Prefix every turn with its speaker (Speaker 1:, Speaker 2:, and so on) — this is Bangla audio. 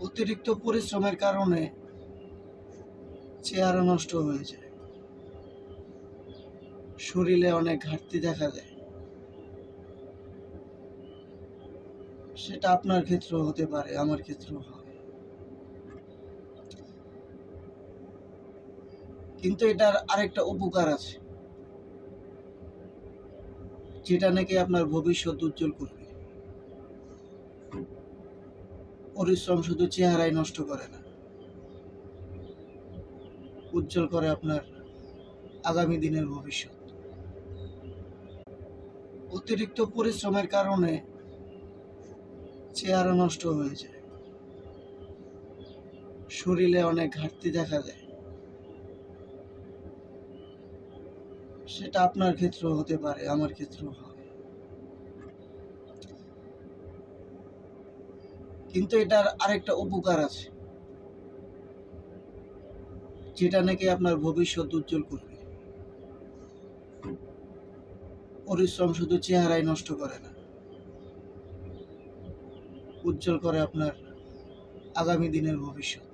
Speaker 1: অতিরিক্ত পরিশ্রমের কারণে চেহারা নষ্ট হয়ে যায়, শরীরে অনেক ঘাটতি দেখা যায়। সেটা আপনার ক্ষেত্রেও হতে পারে, আমার ক্ষেত্রেও হয়। কিন্তু এটার আরেকটা উপকার আছে, যেটা নাকি আপনার ভবিষ্যৎ উজ্জ্বল করবে। পরিশ্রম শুধু চেহারাই নষ্ট করে না, উজ্জ্বল করে আপনার আগামী দিনের ভবিষ্যৎ। অতিরিক্ত পরিশ্রমের কারণে চেহারা নষ্ট হয়ে যায়, শরীরে অনেক ঘাটতি দেখা যায়। সেটা আপনার ক্ষেত্রেও হতে পারে, আমার ক্ষেত্রেও হয়। কিন্তু এটার আরেকটা উপকার আছে, যেটা নাকি আপনার ভবিষ্যৎ উজ্জ্বল করবে। পরিশ্রম শুধু চেহারাই নষ্ট করে না, উজ্জ্বল করে আপনার আগামী দিনের ভবিষ্যৎ।